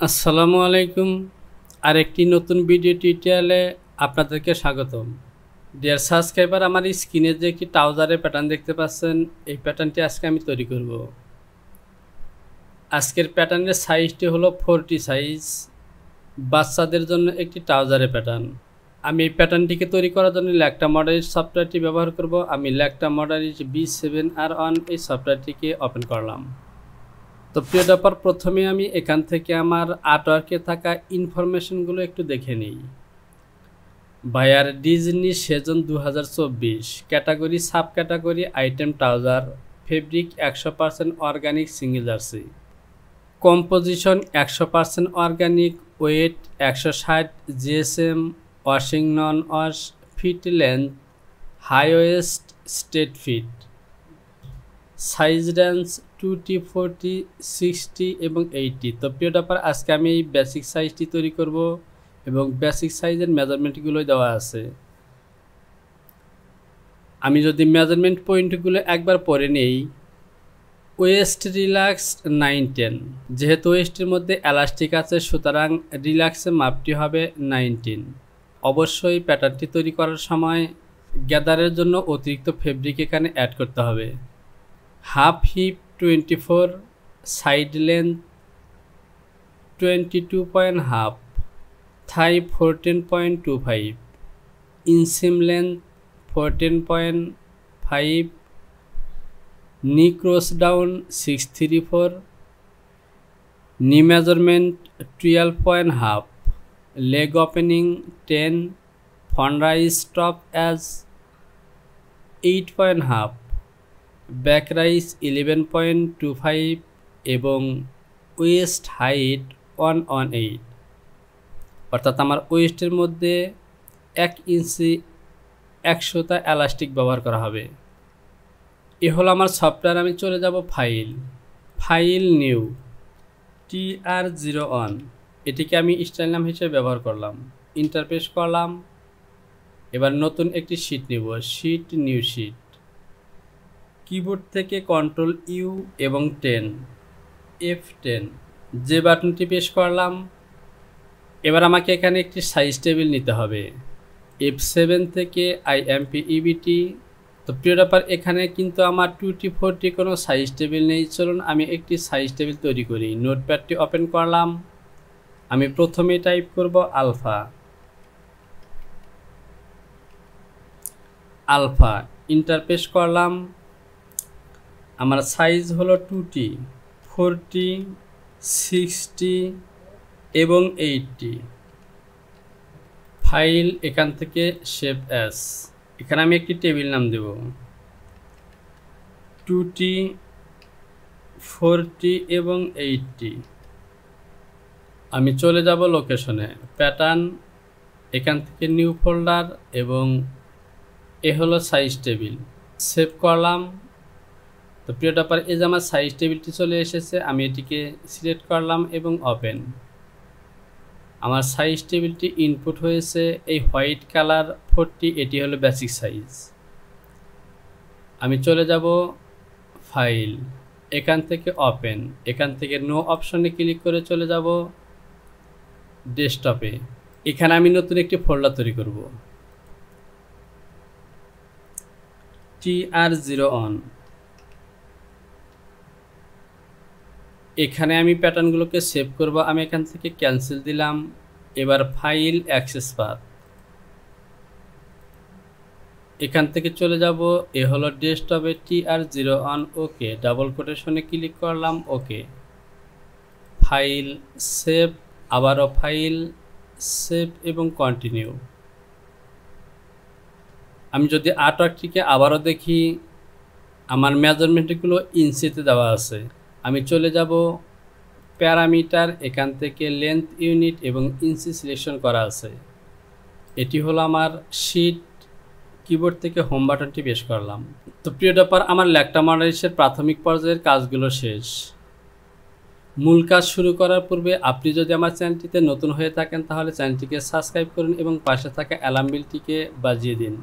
আসসালামু আলাইকুম। আরেকটি নতুন ভিডিও টিউটোরিয়ালে আপনাদেরকে স্বাগতম। ডিয়ার সাবস্ক্রাইবার, আমার স্ক্রিনে যে একটি ট্রাউজারের প্যাটার্ন দেখতে পাচ্ছেন, এই প্যাটার্নটি আজকে আমি তৈরি করব। আজকের প্যাটার্নের সাইজটি হলো 40 সাইজ, বাচ্চাদের জন্য একটি ট্রাউজারের প্যাটার্ন। আমি এই প্যাটার্নটিকে তৈরি করার জন্য ল্যাকটা মডেলের সফটওয়্যারটি ব্যবহার করব। আমি ল্যাকটা মডেলের B7R1 এই সফটওয়্যারটিকে ওপেন করলাম। তো প্রিয় ব্যাপার, প্রথমে আমি এখান থেকে আমার আর্টওয়ার্কে থাকা ইনফরমেশনগুলো একটু দেখে নিই। Buyer Disney season 2024, category sub category item trouser, fabric 100% organic single jersey, composition 100% organic, weight 160 GSM, washing non wash, fit length high waist straight fit, size range 2T 40 60 এবং 80। তো প্রিয় ব্যাপার, আজকে আমি এই বেসিক সাইজটি তৈরি করব এবং বেসিক সাইজের মেজারমেন্টগুলোই দেওয়া আছে। আমি যদি মেজারমেন্ট পয়েন্টগুলো একবার পরে নেই, ওয়েস্ট রিল্যাক্স 9-10, যেহেতু ওয়েস্টের মধ্যে এলাস্টিক আছে সুতরাং রিল্যাক্সের মাপটি হবে 19। অবশ্যই প্যাটার্নটি তৈরি করার সময় গ্যাদারের জন্য অতিরিক্ত ফেব্রিক এখানে অ্যাড করতে হবে। Half hip 24, side length 22.5, thigh 14.25, inseam length 14.5, knee cross down 634, knee measurement 12.5, leg opening 10, front rise top as 8.5, back rise 11.25 এবং ওয়েস্ট হাইট 118। অর্থাৎ আমার ওয়েস্টের মধ্যে 1 ইঞ্চি 100টা এলাস্টিক ব্যবহার করা হবে। এ হলো আমার সফটওয়্যার। আমি চলে যাব ফাইল নিউ TR01, এটিকে আমি স্টাইল নাম হিসেবে ব্যবহার করলাম। ইন্টারপ্রেস করলাম। এবার নতুন একটি শিট নিব, শিট নিউ শিট। কিবোর্ড থেকে কন্ট্রোল ইউ এবং F10 যে বাটনটি প্রেস করলাম। এবার আমাকে এখানে একটি সাইজ টেবিল নিতে হবে, F7 থেকে IMP-EBT। তো প্রিয় ব্যাপার, এখানে কিন্তু আমার 2T 40 কোনো সাইজ টেবিল নেই। চলুন আমি একটি সাইজ টেবিল তৈরি করি। নোটপ্যাডটি ওপেন করলাম। আমি প্রথমে টাইপ করব আলফা, ইন্টারপ্রেস করলাম। আমার সাইজ হলো 2T 40 60 এবং 80। ফাইল, এখান থেকে শেপ অ্যাস, এখানে আমি একটি টেবিল নাম দেব 2T 40 এবং 80। আমি চলে যাব লোকেশনে, প্যাটার্ন, এখান থেকে নিউ ফোল্ডার এবং এ হলো সাইজ টেবিল। সেভ করলাম। তো প্রিয় ব্যাপার, এই যে আমার সাইজ টেবিলটি চলে এসেছে। আমি এটিকে সিলেক্ট করলাম এবং ওপেন। আমার সাইজ টেবিলটি ইনপুট হয়েছে এই হোয়াইট কালার 40, এটি হলো বেসিক সাইজ। আমি চলে যাব ফাইল, এখান থেকে ওপেন, এখান থেকে নো অপশনে ক্লিক করে চলে যাব ডেস্কটপে। এখানে আমি নতুন একটি ফোল্ডার তৈরি করব, TR01। এখানে আমি প্যাটার্নগুলোকে সেভ করব। আমি এখান থেকে ক্যান্সেল দিলাম। এবার ফাইল, অ্যাক্সেস পাথ, এখান থেকে চলে যাব, এ হলো ডেস্কটপে TR01। ওকে, ডাবল কোটেশনে ক্লিক করলাম, ওকে। ফাইল, সেভ, আবারও ফাইল, সেভ এবং কন্টিনিউ। আমি যদি আর্টওয়ার্কটিকে আবারও দেখি, আমার মেজারমেন্টগুলো ইঞ্চিতে দেওয়া আছে। আমি চলে যাব প্যারামিটার, এখান থেকে লেন্থ ইউনিট এবং ইঞ্চি সিলেকশন করা আছে। এটি হলো আমার শিট। কিবোর্ড থেকে হোম বাটনটি প্রেস করলাম। তো প্রিয় ব্যাপার, আমার ল্যাকটা মডেলের প্রাথমিক পর্যায়ের কাজগুলো শেষ। মূল কাজ শুরু করার পূর্বে আপনি যদি আমার চ্যানেলটিতে নতুন হয়ে থাকেন তাহলে চ্যানেলটিকে সাবস্ক্রাইব করুন এবং পাশে থাকা অ্যালার্ম বেলটিকে বাজিয়ে দিন,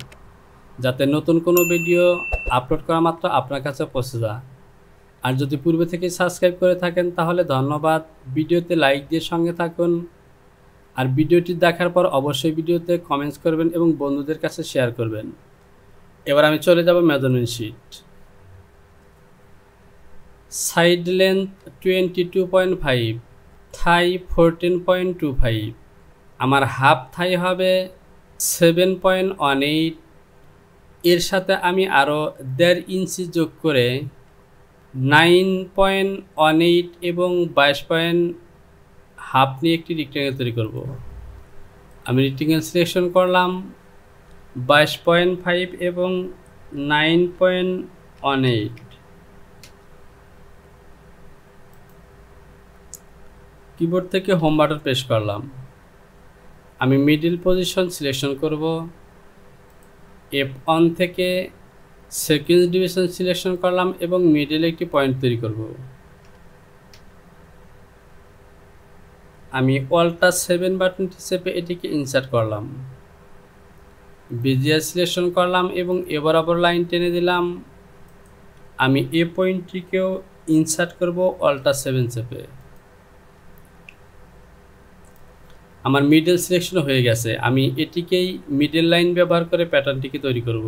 যাতে নতুন কোনো ভিডিও আপলোড করা মাত্র আপনার কাছে পৌঁছে যায়। আর যদি পূর্বে থেকে সাবস্ক্রাইব করে থাকেন তাহলে ধন্যবাদ। ভিডিওতে লাইক দিয়ে সঙ্গে থাকুন। আর ভিডিওটি দেখার পর অবশ্যই ভিডিওতে কমেন্টস করবেন এবং বন্ধুদের কাছে শেয়ার করবেন। এবার আমি চলে যাব measurement sheet. Side length 22.5, thigh 14.25, আমার হাফ থাই হবে 7.18। এর সাথে আমি আরও 1.5 ইঞ্চি যোগ করে 9.18 এবং 22.5 নিয়ে একটি রেক্ট্যাঙ্গেল তৈরি করব। আমি রেক্ট্যাঙ্গেল সিলেকশন করলাম 22.5 এবং 9.18। কিবোর্ড থেকে হোম বাটন প্রেস করলাম। আমি মিডল পজিশন সিলেকশন করব। F1 থেকে সেকেন্ড ডিভিশন সিলেকশন করলাম এবং মিডলে একটি পয়েন্ট তৈরি করব। আমি অল্টার 7 বাটনটি চেপে এটিকে ইনসার্ট করলাম। বেজিয়ার সিলেকশন করলাম এবং এ বরাবর লাইন টেনে দিলাম। আমি এ পয়েন্টটিকেও ইনসার্ট করব অল্টার 7 চেপে। আমার মিডল সিলেকশন হয়ে গেছে। আমি এটিকেই মিডল লাইন ব্যবহার করে প্যাটার্নটিকে তৈরি করব।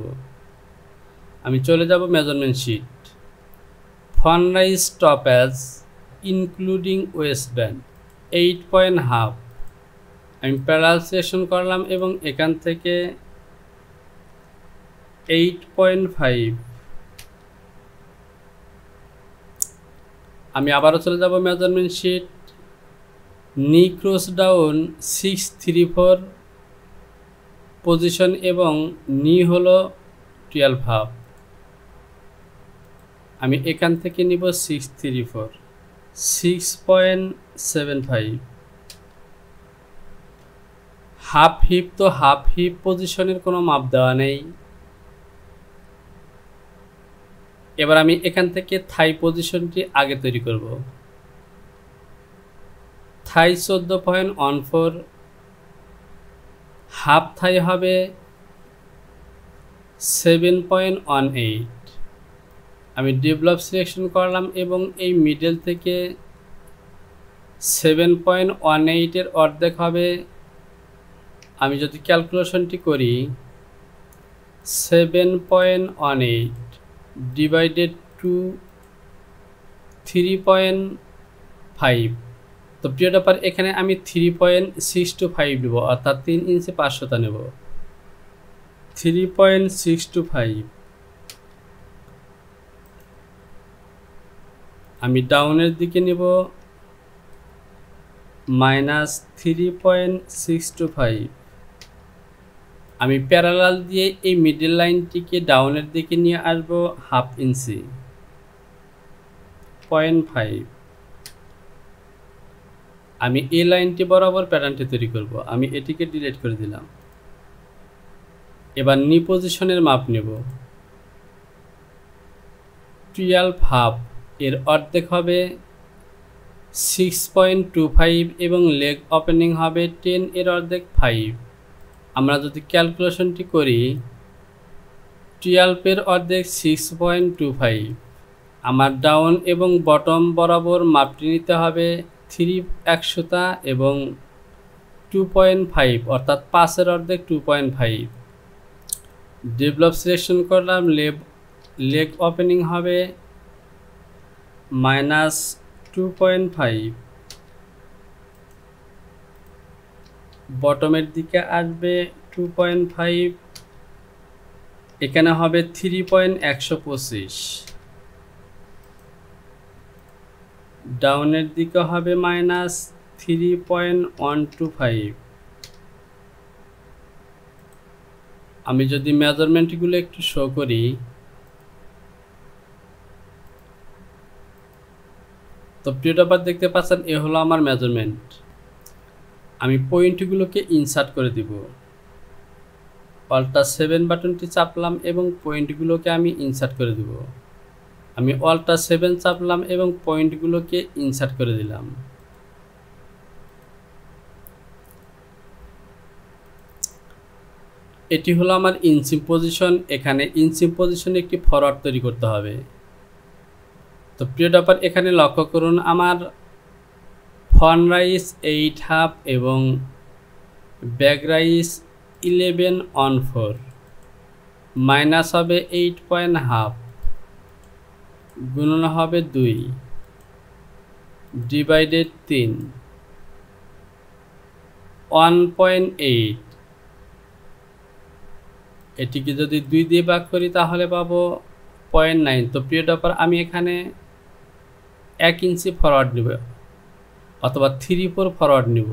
আমি চলে যাব measurement sheet. Front rise top edge including waistband 8.5। আমি প্যারাল সিলেকশন করলাম এবং এখান থেকে 8.5। আমি আবারও চলে যাব মেজারমেন্ট শিট। নি ক্রস ডাউন 634 পজিশন এবং নি হলো 12.5। আমি এখান থেকে নিব 634, 6.75। হাফ হিপ, তো হাফ হিপ পজিশনের কোনো মাপ দেওয়া নেই। এবার আমি এখান থেকে থাই পজিশনটি আগে তৈরি করব। থাই 14.14, হাফ থাই হবে 7.18। আমি ডেভেলপ সিলেকশন করলাম এবং এই মিডল থেকে 7.18 এর অর্ধেক হবে। আমি যদি ক্যালকুলেশনটি করি 7.18 ডিভাইডেড টু 3.5, তো প্রিয় ব্যাপার এখানে আমি 3.625 নেব, অর্থাৎ 3 ইঞ্চি 500 নেব। 3.625। আমি ডাউনের দিকে নেব -3.625। আমি প্যারালাল দিয়ে এই মিডল লাইনটিকে ডাউনের দিকে নিয়ে আসব হাফ ইঞ্চি 0.5। আমি এই লাইনটি বরাবর প্যাটার্নটি তৈরি করব। আমি এটিকে ডিলিট করে দিলাম। এবার নি পজিশনের মাপ নেব 12.5, এর অর্ধেক হবে 6.25 এবং লেগ ওপেনিং হবে 10, এর অর্ধেক 5। আমরা যদি ক্যালকুলেশনটি করি 12 এর অর্ধেক 6.25। আমার ডাউন এবং বটম বরাবর মাপটি নিতে হবে 3 এবং 2.5, অর্থাৎ 5 এর অর্ধেক 2.5। ডেভেলপ সিলেকশন করলাম। লেগ ওপেনিং হবে -2.5, বটমের দিকে আসবে 2.5, এখানে হবে 3.125। ডাউনের দিকে হবে -3.125। আমি যদি মেজারমেন্টগুলো একটু শো করি, তো প্রিয়টাবার দেখতে পাচ্ছেন এ হলো আমার মেজারমেন্ট। আমি পয়েন্টগুলোকে ইনসার্ট করে দিব। অল্টার 7 বাটনটি চাপলাম এবং পয়েন্টগুলোকে আমি ইনসার্ট করে দিব। আমি অল্টার 7 চাপলাম এবং পয়েন্টগুলোকে ইনসার্ট করে দিলাম। এটি হলো আমার ইনসিম পজিশন। এখানে ইনসিম পজিশনে একটি ফরওয়ার্ড তৈরি করতে হবে। তো প্রিয় ডপার এখানে লক্ষ্য করুন আমার ফন্ট রাইজ 8.5 এবং ব্যাক রাইজ 11/4 মাইনাস হবে 8.5 গুণন হবে 2 ডিভাইডেড 3 1.8 এটিকে যদি 2 দিয়ে ভাগ করি তাহলে পাবো 0.9। তো প্রিয় ডপার আমি এখানে 1 ইঞ্চি ফরওয়ার্ড নিব অথবা 3/4 ফরওয়ার্ড নিব।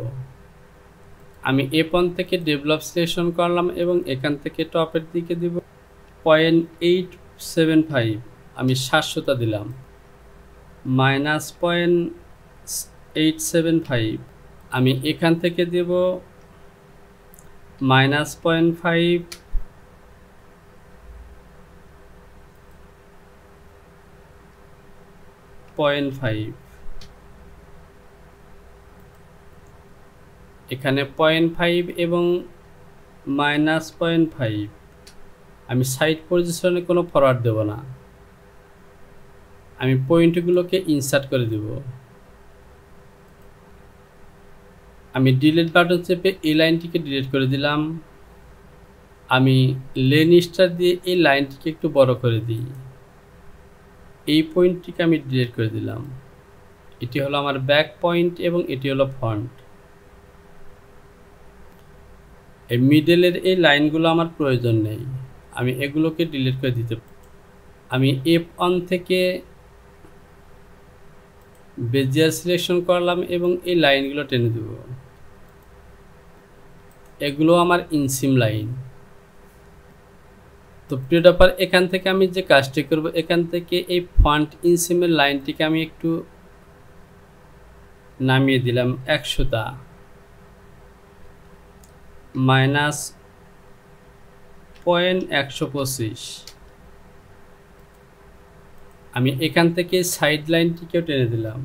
আমি F1 থেকে ডেভেলপ সিলেকশন করলাম এবং এখান থেকে টপের দিকে দিব 0.875 আমি 700টা দিলাম মাইনাস 0.875 আমি এখান থেকে দেব মাইনাস 0.5 0.5 এখানে 0.5 এবং মাইনাস 0.5 আমি সাইড পজিশনে কোনো ফরওয়ার্ড দেব না, আমি পয়েন্টগুলোকে ইনসার্ট করে দেব। আমি ডিলিট বাটন চেপে এই লাইনটিকে ডিলিট করে দিলাম। আমি লেন স্টার দিয়ে এই লাইনটিকে একটু বড় করে দিই, এই পয়েন্টটিকে আমি ডিলিট করে দিলাম। এটি হলো আমার ব্যাক পয়েন্ট এবং এটি হলো ফন্ট। এই মিডলের এই লাইনগুলো আমার প্রয়োজন নেই, আমি এগুলোকে ডিলিট করে দিতে। আমি F1 থেকে বেজিয়ার সিলেকশন করলাম এবং এই লাইনগুলো টেনে দেব। এগুলো আমার ইনসিম লাইন। তো প্রিয় ডপার এখান থেকে আমি যে কাজটি করব, এখান থেকে এই ফন্ট ইনসিমের লাইনটিকে আমি একটু নামিয়ে দিলাম 100টা মাইনাস 0.125 আমি এখান থেকে সাইড লাইনটিকেও টেনে দিলাম।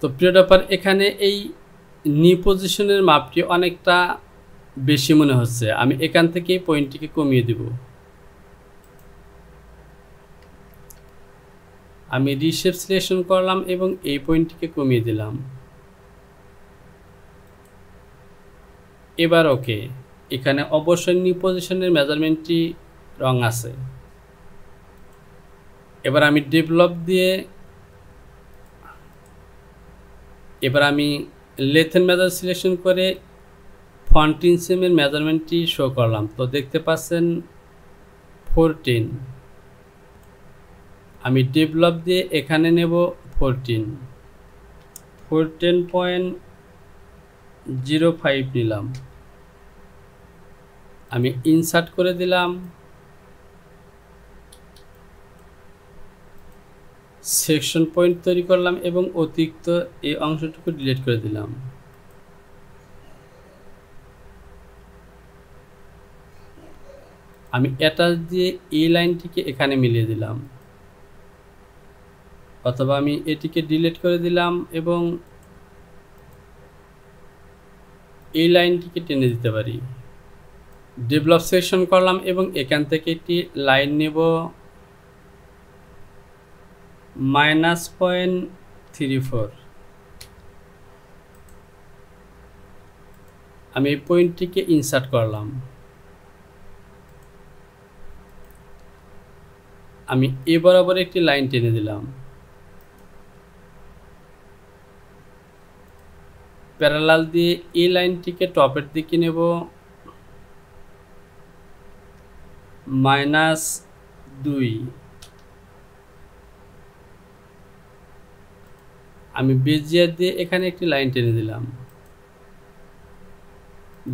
তো প্রিয় ডপার এখানে এই নি পজিশনের মাপটি অনেকটা বেশি মনে হচ্ছে, আমি এখান থেকে এই পয়েন্টটিকে কমিয়ে দেব। আমি রিশেপ সিলেকশন করলাম এবং এই পয়েন্টটিকে কমিয়ে দিলাম। এবার ওকে, এখানে অবশ্যই নি পজিশনের মেজারমেন্টটি রং আছে। এবার আমি ডেভেলপ দিয়ে এবার আমি লেথেন মেজার সিলেকশন করে ফন্ট ইনসিমের মেজারমেন্টটি শো করলাম। তো দেখতে পাচ্ছেন 14। আমি ডেভেলপ দিয়ে এখানে নেব 14.05 নিলাম। আমি ইনসার্ট করে দিলাম, সেকশন পয়েন্ট তৈরি করলাম এবং অতিরিক্ত এই অংশটুকু ডিলিট করে দিলাম। আমি অ্যাটাচ দিয়ে এই লাইনটিকে এখানে মিলিয়ে দিলাম, অথবা আমি এটিকে ডিলিট করে দিলাম এবং এই লাইনটিকে টেনে দিতে পারি। ডেভেলপ সেকশন করলাম এবং এখান থেকে একটি লাইন নেব -0.34 আমি এই পয়েন্টটিকে ইনসার্ট করলাম। আমি এ বরাবর একটি লাইন টেনে দিলাম, প্যারালাল দিয়ে এই লাইনটিকে টপের দিকে নেব -2 আমি বেজিয়ার দিয়ে এখানে একটি লাইন টেনে দিলাম।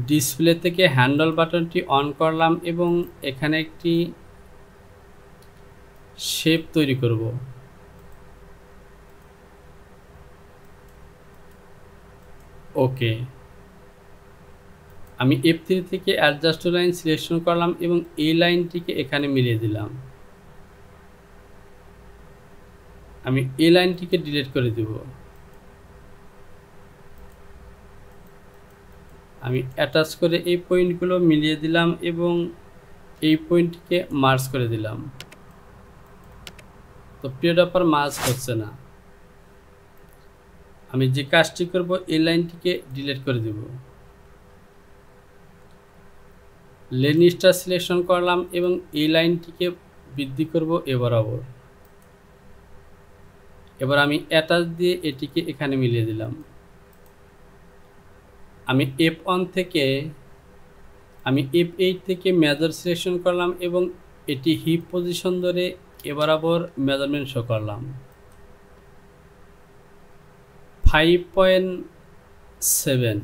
ডিসপ্লে থেকে হ্যান্ডল বাটনটি অন করলাম এবং এখানে একটি শেপ তৈরি করব। ওকে, আমি F3 থেকে অ্যাডজাস্ট লাইন সিলেকশন করলাম এবং এই লাইনটিকে এখানে মিলিয়ে দিলাম। আমি এই লাইনটিকে ডিলিট করে দেব। আমি অ্যাটাচ করে এই পয়েন্টগুলো মিলিয়ে দিলাম এবং এই পয়েন্টটিকে মার্জ করে দিলাম। তো প্রিয় ড্রপার মার্জ হচ্ছে না। আমি যে কাজটি করব, এই লাইনটিকে ডিলিট করে দেব। লেন স্টার সিলেকশন করলাম এবং এই লাইনটিকে বৃদ্ধি করব এ বরাবর। এবার আমি অ্যাটাচ দিয়ে এটিকে এখানে মিলিয়ে দিলাম। আমি F1 থেকে F8 থেকে মেজার সিলেকশন করলাম এবং এটি হিপ পজিশন ধরে এ বরাবর মেজারমেন্ট শো করলাম। 5.7।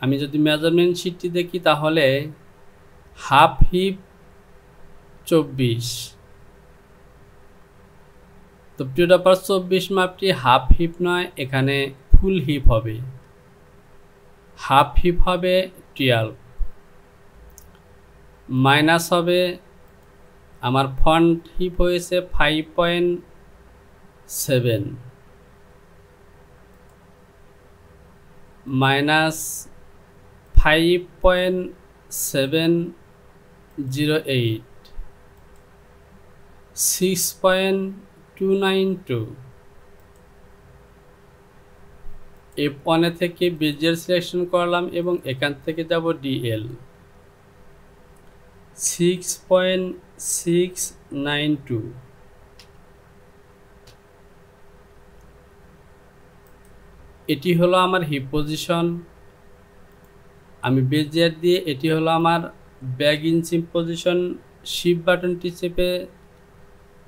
আমি যদি মেজারমেন্ট শিটটি দেখি তাহলে হাফ হিপ 24। তো প্রিয় ড্রপার 24 মাপটি হাফ হিপ নয়, এখানে ফুল হিপ হবে। হাফ হিপ হবে 12, মাইনাস হবে আমার ফ্রন্ট হিপ হয়েছে 5.7 মাইনাস 5.708 6.292। F1 থেকে বেজিয়ার সিলেকশন করলাম এবং এখান থেকে যাব DL 6.692। এটি হলো আমার হিপ পজিশন। আমি বেজিয়ার দিয়ে এটি হলো আমার ব্যাক ইঞ্চিং পজিশন। শিফট বাটনটি চেপে,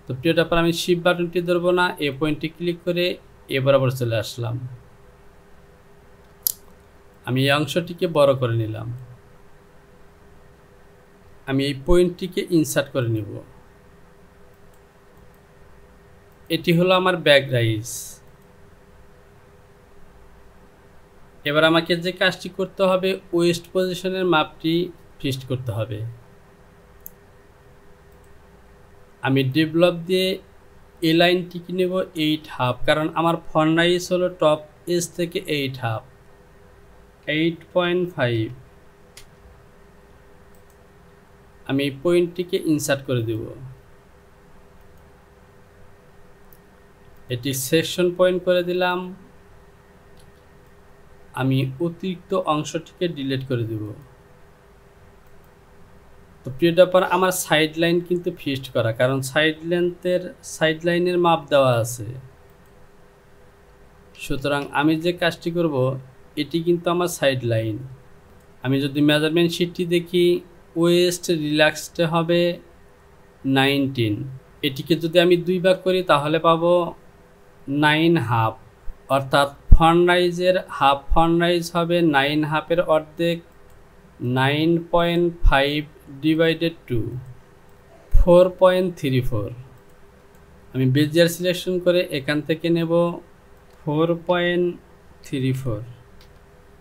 তো প্রিয় ড্রপার আমি শিফট বাটনটি ধরবো না, এ পয়েন্টটি ক্লিক করে এ বরাবর চলে আসলাম। আমি এই অংশটিকে বড় করে নিলাম। আমি এই পয়েন্টটিকে ইনসার্ট করে নিব। এটি হলো আমার ব্যাক রাইজ। এবার আমাকে যে কাজটি করতে হবে, ওয়েস্ট পজিশনের মাপটি ফিক্সড করতে হবে। আমি ডেভেলপ দিয়ে এই লাইনটিকে নেব 8.5, কারণ আমার ফ্রন্ট রাইজ হলো টপ এজ থেকে 8.5 8.5। আমি এই পয়েন্টটিকে ইনসার্ট করে দেব। এটি সেকশন পয়েন্ট করে দিলাম। আমি অতিরিক্ত অংশটিকে ডিলিট করে দেব। তো প্রিয় ড্রপার আমার সাইড লাইন কিন্তু ফিক্সড করা, কারণ সাইড লাইনের মাপ দেওয়া আছে। সুতরাং আমি যে কাজটি করব, এটি কিন্তু আমার সাইড লাইন। আমি যদি মেজারমেন্ট শিটটি দেখি, ওয়েস্ট রিল্যাক্সড হবে 19। এটিকে যদি আমি 2 ভাগ করি তাহলে পাবো 9.5, অর্থাৎ ফ্রন্ট রাইজের হাফ ফ্রন্ট রাইজ হবে 9.5-এর অর্ধেক 9.5 ডিভাইডেড টু 4.34। আমি বেজিয়ার সিলেকশন করে এখান থেকে নেব 4.34।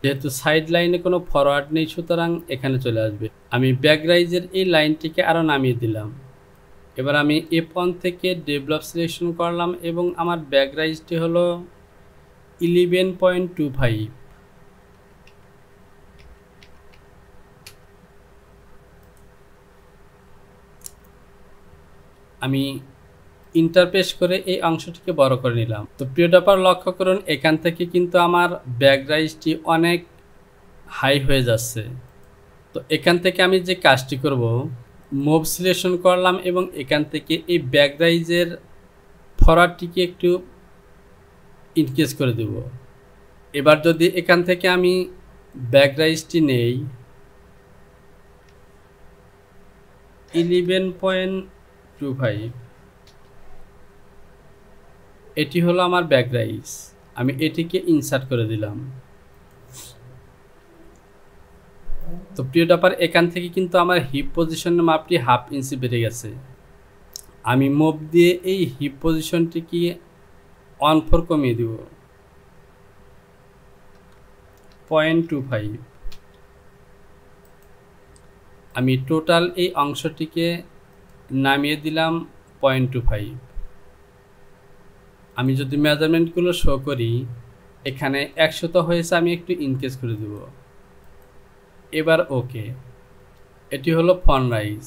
যেহেতু সাইড লাইনে কোনো ফরওয়ার্ড নেই, সুতরাং এখানে চলে আসবে। আমি ব্যাক রাইজের এই লাইনটিকে আরও নামিয়ে দিলাম। এবার আমি F1 থেকে ডেভেলপ সিলেকশন করলাম এবং আমার ব্যাক রাইজটি হলো 11.25। আমি ইন্টারপ্রেস করে এই অংশটিকে বড় করে নিলাম। তো প্রিয় ড্রপার লক্ষ্য করুন, এখান থেকে কিন্তু আমার ব্যাক রাইজটি অনেক হাই হয়ে যাচ্ছে। তো এখান থেকে আমি যে কাজটি করব, মুভ সিলেকশন করলাম এবং এখান থেকে এই ব্যাক রাইজের ফরওয়ার্ডটিকে একটু ইনক্রিজ করে দেব। এবার যদি এখান থেকে আমি ব্যাক রাইজটি নেই 11.25, এটি হলো আমার ব্যাক রাইজ। আমি এটিকে ইনসার্ট করে দিলাম। তো প্রিয় ড্রপার এখান থেকে কিন্তু আমার হিপ পজিশনের মাপটি 1/2 ইঞ্চি বেড়ে গেছে। আমি মুভ দিয়ে এই হিপ পজিশনটিকে 1/4 কমিয়ে দেব 0.25। আমি টোটাল এই অংশটিকে নামিয়ে দিলাম 0.25। আমি যদি মেজারমেন্টগুলো শো করি, এখানে 100 হয়েছে, আমি একটু ইনক্রিজ করে দেব। এবার ওকে। এটি হলো ফন্ট রাইজ।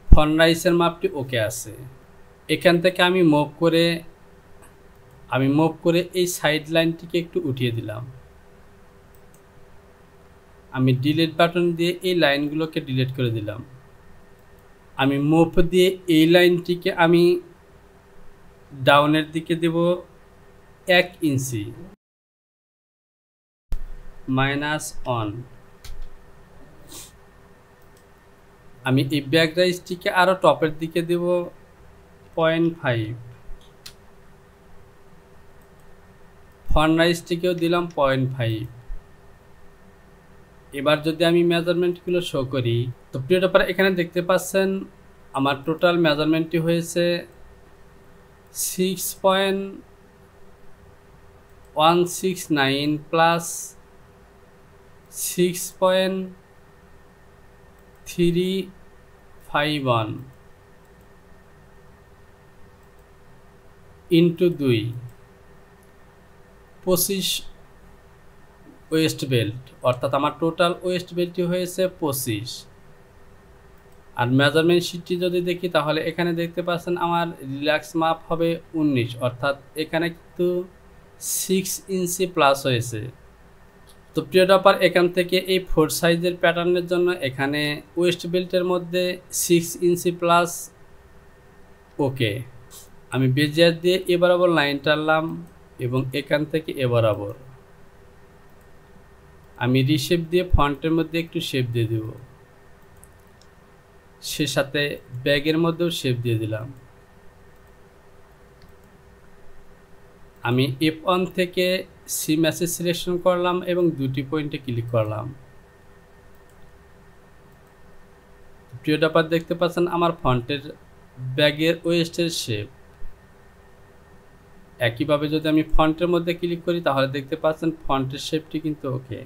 ফন্ট রাইজের মাপটি ওকে আছে। এখান থেকে আমি মুভ করে এই সাইড লাইনটিকে একটু উঠিয়ে দিলাম। আমি ডিলিট বাটন দিয়ে এই লাইনগুলোকে ডিলিট করে দিলাম। আমি মুভ দিয়ে এই লাইনটিকে আমি ডাউনের দিকে দেব 1 ইঞ্চি -1। আমি এই ব্যাক রাইজটিকে আরও টপের দিকে দেব 0.5। ফন্ট রাইজটিকেও দিলাম 0.5। এবার যদি আমি মেজারমেন্টগুলো শো করি, তো প্রিয় টপার এখানে দেখতে পাচ্ছেন আমার টোটাল মেজারমেন্টটি হয়েছে 6.169 প্লাস 6.351 ইন্টু 2 25 ওয়েস্ট বেল্ট, অর্থাৎ আমার টোটাল ওয়েস্ট বেল্টটি হয়েছে 25। আর মেজারমেন্ট শিটটি যদি দেখি তাহলে এখানে দেখতে পাচ্ছেন আমার রিল্যাক্স মাপ হবে 19, অর্থাৎ এখানে কিন্তু 6 ইঞ্চি প্লাস হয়েছে। তো প্রিয় টপার এখান থেকে এই 4 সাইজের প্যাটার্নের জন্য এখানে ওয়েস্ট বেল্টের মধ্যে 6 ইঞ্চি প্লাস ওকে। আমি বেজিয়ার দিয়ে এ বরাবর লাইন টানলাম এবং এখান থেকে এ বরাবর আমি রিশেপ দিয়ে ফন্টের মধ্যে একটু শেপ দিয়ে দেব, সে সাথে ব্যাগের মধ্যেও শেপ দিয়ে দিলাম। আমি F1 থেকে সি মেসেজ সিলেকশন করলাম এবং দুটি পয়েন্টে ক্লিক করলাম। প্রিয় টপার দেখতে পাচ্ছেন আমার ফন্টের ব্যাগের ওয়েস্টের শেপ। একইভাবে যদি আমি ফন্টের মধ্যে ক্লিক করি তাহলে দেখতে পাচ্ছেন ফন্টের শেপটি কিন্তু ওকে।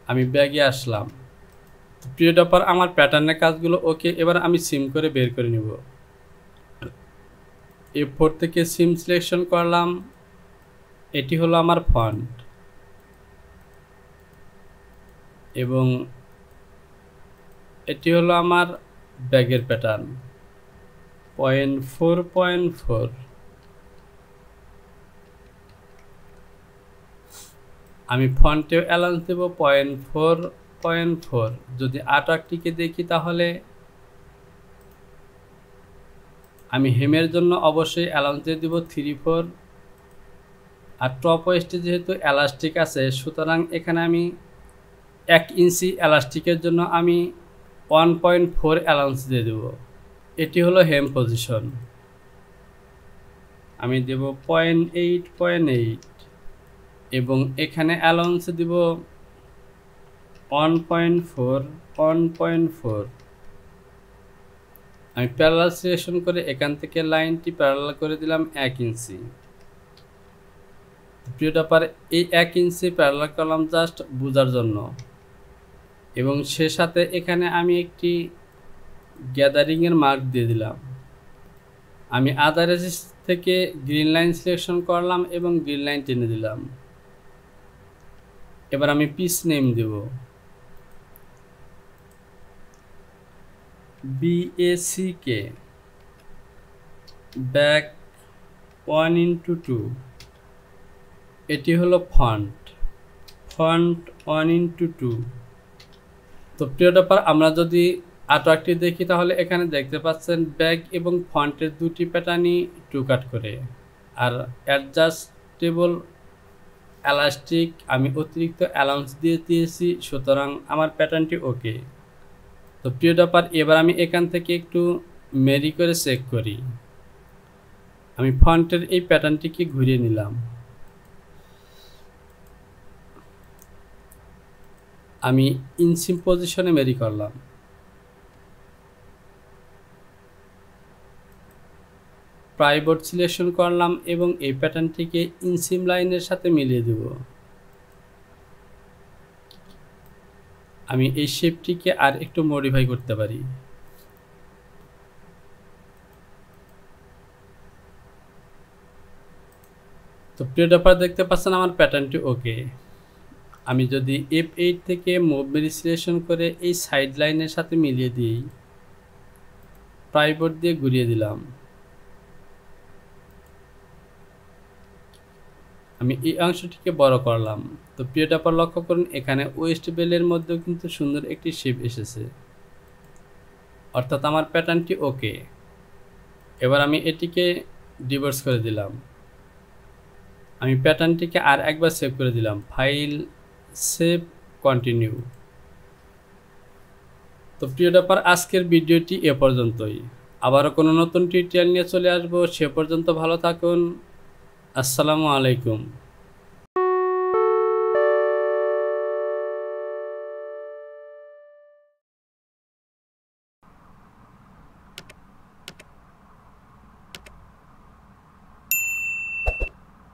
আমি ব্যাগে আসলাম। প্রিয় টপার আমার প্যাটার্নের কাজগুলো ওকে। এবার আমি সিম করে বের করে নিব। F4 থেকে সিম সিলেকশন করলাম, এটি হলো আমার ফন্ট এবং এটি হলো আমার ব্যাগের প্যাটার্ন 0.4.4। আমি ফন্টেও অ্যালাউন্স দেব 0.4.4। যদি আর্টওয়ার্কটিকে দেখি তাহলে আমি হেমের জন্য অবশ্যই অ্যালাউন্স দিয়ে দেব 3/4। আর টপ ওয়েস্টে যেহেতু এলাস্টিক আছে সুতরাং এখানে আমি 1 ইঞ্চি এলাস্টিকের জন্য আমি 1.4 অ্যালাউন্স দিয়ে দেব। এটি হলো হেম পজিশন, আমি দেব 0.8.8 এবং এখানে অ্যালাউন্স দিব 1.4। আমি প্যারালাল সিলেকশন করে এখান থেকে লাইনটি প্যারালাল করে দিলাম 1 ইঞ্চি। প্রিয় টপার এই 1 ইঞ্চি প্যারালাল করলাম জাস্ট বোঝার জন্য এবং সে সাথে এখানে আমি একটি গ্যাদারিংয়ের মার্ক দিয়ে দিলাম। আমি আদারেস থেকে গ্রিন লাইন সিলেকশন করলাম এবং গ্রিন লাইন টেনে দিলাম। এবার আমি পিস নেম দেব BACK ব্যাক 1:2। এটি হলো ফন্ট 1:2। তো প্রিয় টপার আমরা যদি আর্টওয়ার্কটি দেখি তাহলে এখানে দেখতে পাচ্ছেন ব্যাগ এবং ফন্টের দুটি প্যাটার্নই 2 কাট করে। আর অ্যাডজাস্টেবল এলাস্টিক আমি অতিরিক্ত অ্যালাউন্স দিয়ে দিয়েছি, সুতরাং আমার প্যাটার্নটি ওকে। তো প্রিয় টপার এবার আমি এখান থেকে একটু মেরি করে চেক করি। আমি ফন্টের এই প্যাটার্নটিকে ঘুরিয়ে নিলাম। আমি ইনসিম পজিশনে মেরি করলাম। প্রাইবোর্ড সিলেকশন করলাম এবং এই প্যাটার্নটিকে ইনসিম লাইনের সাথে মিলিয়ে দেব। আমি এই শেপটিকে আর একটু মডিফাই করতে পারি। তো প্রিয় টপার দেখতে পাচ্ছেন আমার প্যাটার্নটি ওকে। আমি যদি F8 থেকে মুভ মেরি সিলেকশন করে এই সাইড লাইনের সাথে মিলিয়ে দিই, ট্রাইপড দিয়ে ঘুরিয়ে দিলাম, আমি এই অংশটিকে বড় করলাম। তো প্রিয় ট্যাপার লক্ষ্য করুন এখানে ওয়েস্ট বেলের মধ্যেও কিন্তু সুন্দর একটি শেপ এসেছে, অর্থাৎ আমার প্যাটার্নটি ওকে। এবার আমি এটিকে ডিভোর্স করে দিলাম, আমি প্যাটার্নটিকে আর একবার সেভ করে দিলাম, ফাইল, সেভ, কন্টিনিউ। তো প্রিয় ট্যাপার আজকের ভিডিওটি এ পর্যন্তই, আবারও কোনো নতুন টিউটোরিয়াল নিয়ে চলে আসবো। সে পর্যন্ত ভালো থাকুন। আসসালামু আলাইকুম।